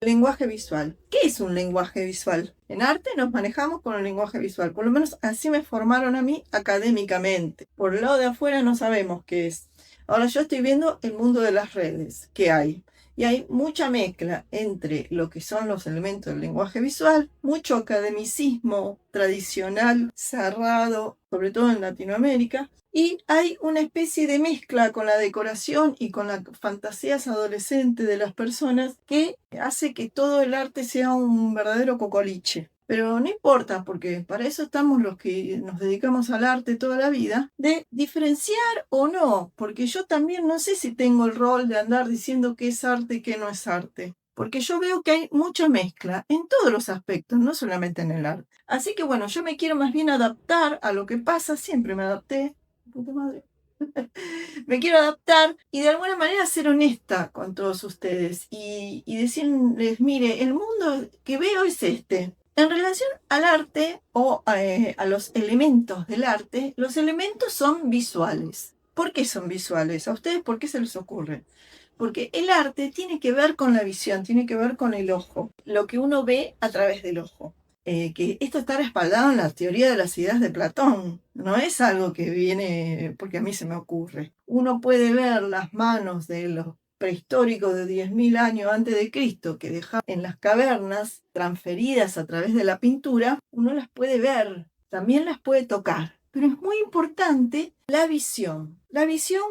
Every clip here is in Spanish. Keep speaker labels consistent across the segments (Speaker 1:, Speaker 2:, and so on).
Speaker 1: Lenguaje visual. ¿Qué es un lenguaje visual? En arte nos manejamos con el lenguaje visual, por lo menos así me formaron a mí académicamente. Por el lado de afuera no sabemos qué es. Ahora yo estoy viendo el mundo de las redes que hay. Y hay mucha mezcla entre lo que son los elementos del lenguaje visual, mucho academicismo tradicional, cerrado, sobre todo en Latinoamérica, y hay una especie de mezcla con la decoración y con las fantasías adolescentes de las personas que hace que todo el arte sea un verdadero cocoliche. Pero no importa, porque para eso estamos los que nos dedicamos al arte toda la vida, de diferenciar o no, porque yo también no sé si tengo el rol de andar diciendo qué es arte y qué no es arte. Porque yo veo que hay mucha mezcla en todos los aspectos, no solamente en el arte. Así que bueno, yo me quiero más bien adaptar a lo que pasa, siempre me adapté. Puta madre. Me quiero adaptar y de alguna manera ser honesta con todos ustedes y decirles, mire, el mundo que veo es este. En relación al arte o a los elementos del arte, los elementos son visuales. ¿Por qué son visuales? ¿A ustedes por qué se les ocurre? Porque el arte tiene que ver con la visión, tiene que ver con el ojo, lo que uno ve a través del ojo. Que esto está respaldado en la teoría de las ideas de Platón, no es algo que viene porque a mí se me ocurre. Uno puede ver las manos de los prehistóricos de 10.000 años antes de Cristo que dejaban en las cavernas transferidas a través de la pintura, uno las puede ver, también las puede tocar. Pero es muy importante la visión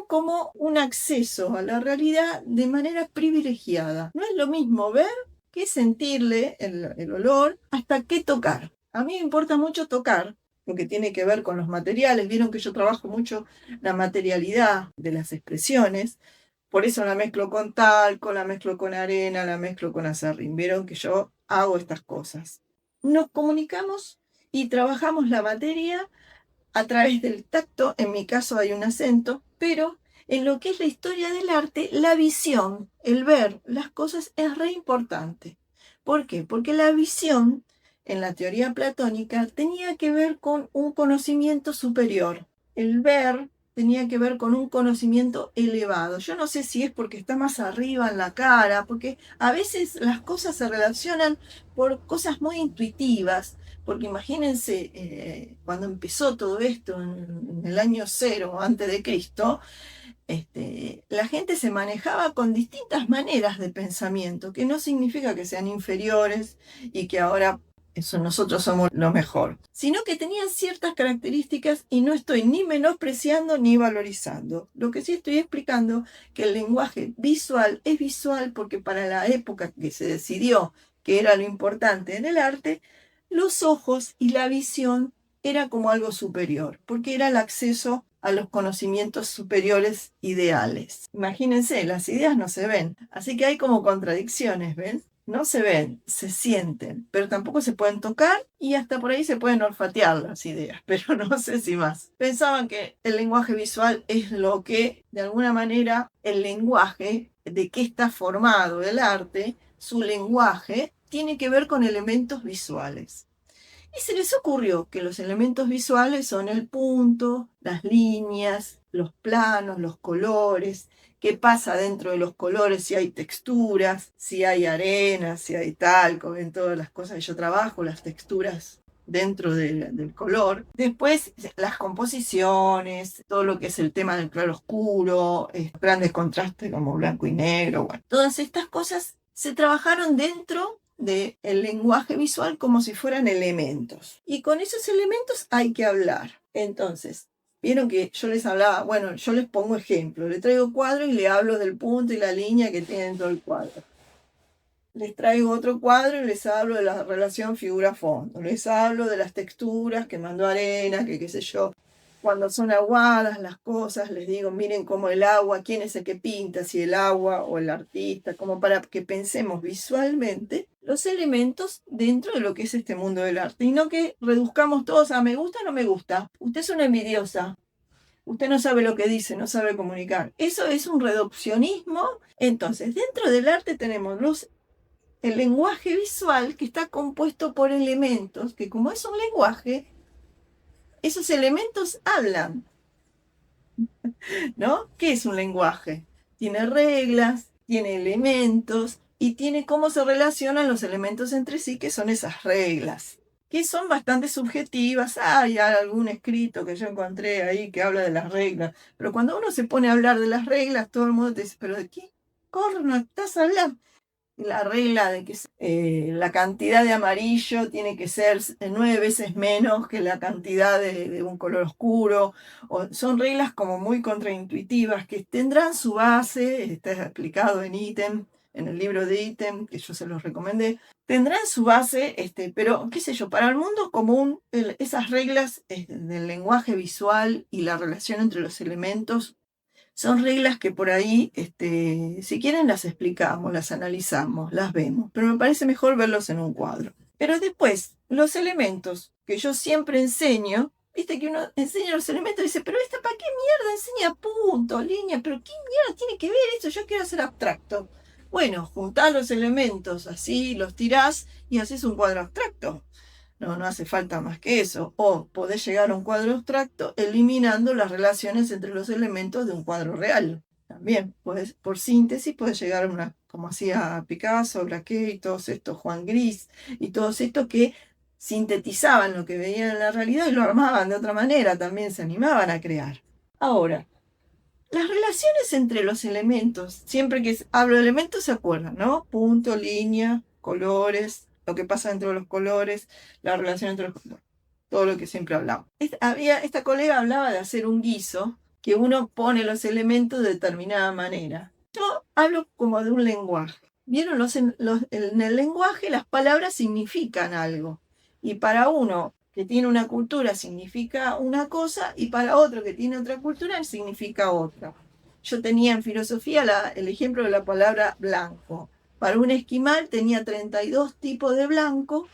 Speaker 1: como un acceso a la realidad de manera privilegiada. No es lo mismo ver que sentirle el olor, hasta qué tocar. A mí me importa mucho tocar, lo que tiene que ver con los materiales. Vieron que yo trabajo mucho la materialidad de las expresiones, por eso la mezclo con talco, la mezclo con arena, la mezclo con acerrín. Vieron que yo hago estas cosas. Nos comunicamos y trabajamos la materia a través del tacto, en mi caso hay un acento, pero en lo que es la historia del arte, la visión, el ver las cosas es re importante. ¿Por qué? Porque la visión, en la teoría platónica, tenía que ver con un conocimiento superior. El ver tenía que ver con un conocimiento elevado. Yo no sé si es porque está más arriba en la cara, porque a veces las cosas se relacionan por cosas muy intuitivas. Porque imagínense, cuando empezó todo esto en el año 0 antes de Cristo, la gente se manejaba con distintas maneras de pensamiento, que no significa que sean inferiores y que ahora nosotros somos lo mejor, sino que tenían ciertas características y no estoy ni menospreciando ni valorizando. Lo que sí estoy explicando que el lenguaje visual es visual porque para la época que se decidió que era lo importante en el arte, los ojos y la visión era como algo superior, porque era el acceso a los conocimientos superiores ideales. Imagínense, las ideas no se ven, así que hay como contradicciones, ¿ven? No se ven, se sienten, pero tampoco se pueden tocar y hasta por ahí se pueden olfatear las ideas, pero no sé si más. Pensaban que el lenguaje visual es lo que, de alguna manera, el lenguaje de qué está formado el arte, su lenguaje, tiene que ver con elementos visuales. Y se les ocurrió que los elementos visuales son el punto, las líneas, los planos, los colores, qué pasa dentro de los colores, si hay texturas, si hay arena, si hay talco, en todas las cosas que yo trabajo, las texturas dentro del color. Después las composiciones, todo lo que es el tema del claro oscuro, grandes contrastes como blanco y negro, bueno, todas estas cosas se trabajaron dentro del lenguaje visual como si fueran elementos. Y con esos elementos hay que hablar. Entonces, vieron que yo les hablaba, bueno, yo les pongo ejemplo, le traigo cuadro y le hablo del punto y la línea que tiene dentro del cuadro. Les traigo otro cuadro y les hablo de la relación figura-fondo. Les hablo de las texturas que mandó arena, que qué sé yo. Cuando son aguadas las cosas, les digo, miren cómo el agua, quién es el que pinta, si el agua o el artista, como para que pensemos visualmente los elementos dentro de lo que es este mundo del arte. Y no que reduzcamos todos a me gusta o no me gusta. Usted es una envidiosa. Usted no sabe lo que dice, no sabe comunicar. Eso es un reduccionismo. Entonces, dentro del arte tenemos el lenguaje visual que está compuesto por elementos, que como es un lenguaje, esos elementos hablan, ¿no? ¿Qué es un lenguaje? Tiene reglas, tiene elementos, y tiene cómo se relacionan los elementos entre sí, que son esas reglas, que son bastante subjetivas. Hay algún escrito que yo encontré ahí que habla de las reglas, pero cuando uno se pone a hablar de las reglas, todo el mundo te dice, ¿pero de qué corno estás hablando? La regla de que la cantidad de amarillo tiene que ser 9 veces menos que la cantidad de un color oscuro. Son reglas como muy contraintuitivas que tendrán su base, está explicado en ítem, en el libro de ítem, que yo se los recomendé, tendrán su base, pero qué sé yo, para el mundo común, esas reglas del lenguaje visual y la relación entre los elementos son reglas que por ahí, si quieren las explicamos, las analizamos, las vemos, pero me parece mejor verlos en un cuadro. Pero después, los elementos que yo siempre enseño, viste que uno enseña los elementos y dice, pero esta ¿para qué mierda enseña puntos, líneas? ¿Pero qué mierda tiene que ver esto? Yo quiero hacer abstracto. Bueno, juntás los elementos así, los tirás y haces un cuadro abstracto. No hace falta más que eso. O podés llegar a un cuadro abstracto eliminando las relaciones entre los elementos de un cuadro real. También, por síntesis, puedes llegar a una, como hacía Picasso, Braque y todos estos, Juan Gris, y todos estos que sintetizaban lo que veían en la realidad y lo armaban de otra manera, también se animaban a crear. Ahora, las relaciones entre los elementos, siempre que hablo de elementos se acuerdan, ¿no? Punto, línea, colores, lo que pasa dentro de los colores, la relación entre los colores, todo lo que siempre hablamos. Esta colega hablaba de hacer un guiso, que uno pone los elementos de determinada manera. Yo hablo como de un lenguaje. ¿Vieron? En el lenguaje las palabras significan algo. Y para uno que tiene una cultura significa una cosa y para otro que tiene otra cultura significa otra. Yo tenía en filosofía el ejemplo de la palabra blanco. Para un esquimal tenía 32 tipos de blanco.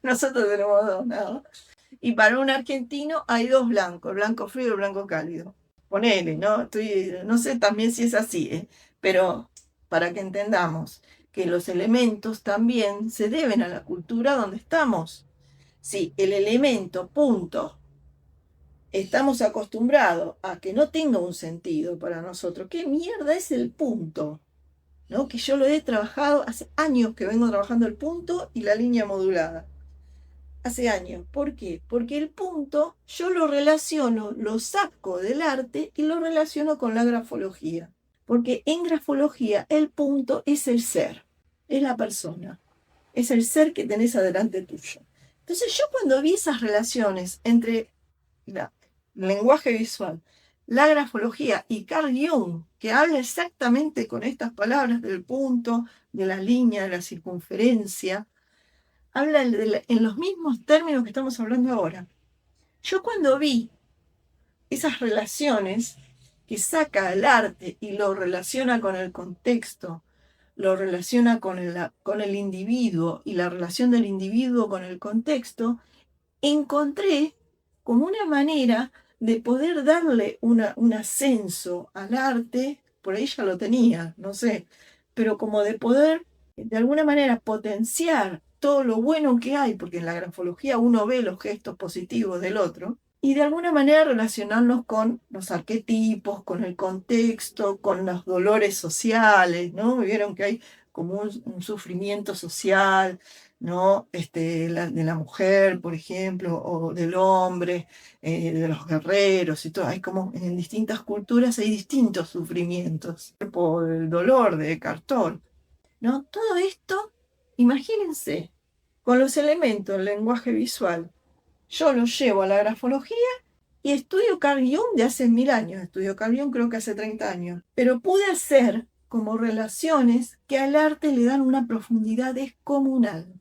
Speaker 1: Nosotros tenemos dos, ¿no? Y para un argentino hay dos blancos, blanco frío y blanco cálido. Ponele, ¿no? No sé también si es así, pero para que entendamos que los elementos también se deben a la cultura donde estamos. Si el elemento, punto, estamos acostumbrados a que no tenga un sentido para nosotros, ¿qué mierda es el punto? ¿No? Que yo lo he trabajado, hace años que vengo trabajando el punto y la línea modulada. Hace años. ¿Por qué? Porque el punto yo lo relaciono, lo saco del arte y lo relaciono con la grafología. Porque en grafología el punto es el ser, es la persona, es el ser que tenés adelante tuyo. Entonces yo cuando vi esas relaciones entre el lenguaje visual, la grafología y Carl Jung, que habla exactamente con estas palabras del punto, de la línea, de la circunferencia, habla en los mismos términos que estamos hablando ahora. Yo cuando vi esas relaciones que saca el arte y lo relaciona con el contexto, lo relaciona con el individuo y la relación del individuo con el contexto, encontré como una manera de poder darle un ascenso al arte, por ahí ya lo tenía, no sé, pero como de poder de alguna manera potenciar todo lo bueno que hay, porque en la grafología uno ve los gestos positivos del otro, y de alguna manera relacionarnos con los arquetipos, con el contexto, con los dolores sociales, ¿no? Vieron que hay como un sufrimiento social, ¿no? De la mujer, por ejemplo, o del hombre, de los guerreros y todo. Hay como en distintas culturas hay distintos sufrimientos. Por el dolor de Cartol, ¿no? Todo esto, imagínense, con los elementos del lenguaje visual, yo los llevo a la grafología y estudio Carl Jung de hace 1000 años. Estudio Carl Jung creo que hace 30 años. Pero pude hacer como relaciones que al arte le dan una profundidad descomunal.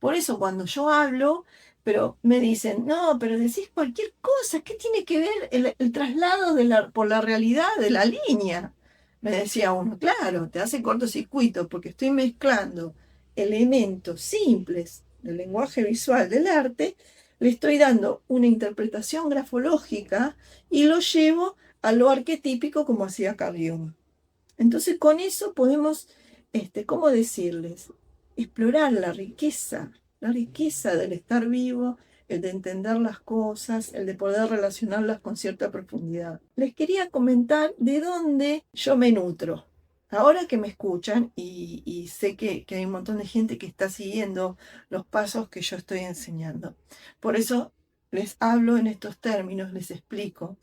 Speaker 1: Por eso cuando yo hablo, pero me dicen, no, pero decís cualquier cosa, ¿qué tiene que ver el traslado por la realidad de la línea? Me decía uno, claro, te hace cortocircuito porque estoy mezclando elementos simples del lenguaje visual del arte, le estoy dando una interpretación grafológica y lo llevo a lo arquetípico como hacía Carl Jung. Entonces con eso podemos, ¿cómo decirles? Explorar la riqueza del estar vivo, el de entender las cosas, el de poder relacionarlas con cierta profundidad. Les quería comentar de dónde yo me nutro. ahora que me escuchan y sé que hay un montón de gente que está siguiendo los pasos que yo estoy enseñando. Por eso les hablo en estos términos, les explico.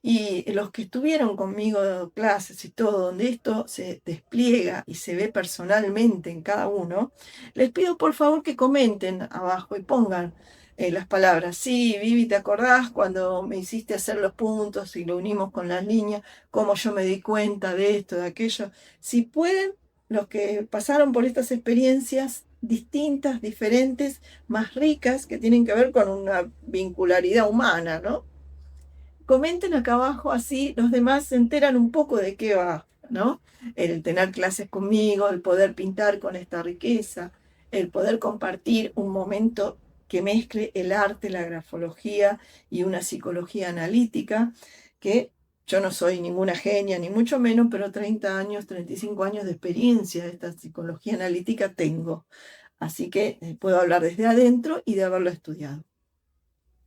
Speaker 1: Y los que estuvieron conmigo dando clases y todo, donde esto se despliega y se ve personalmente en cada uno, les pido por favor que comenten abajo y pongan las palabras. Sí, Vivi, ¿te acordás cuando me hiciste hacer los puntos y lo unimos con las líneas? Cómo yo me di cuenta de esto, de aquello. Si pueden, los que pasaron por estas experiencias distintas, diferentes, más ricas, que tienen que ver con una vincularidad humana, ¿no? Comenten acá abajo, así los demás se enteran un poco de qué va, ¿no? El tener clases conmigo, el poder pintar con esta riqueza, el poder compartir un momento que mezcle el arte, la grafología y una psicología analítica, que yo no soy ninguna genia, ni mucho menos, pero 30 años, 35 años de experiencia de esta psicología analítica tengo. Así que puedo hablar desde adentro y de haberlo estudiado.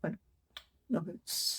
Speaker 1: Bueno, nos vemos.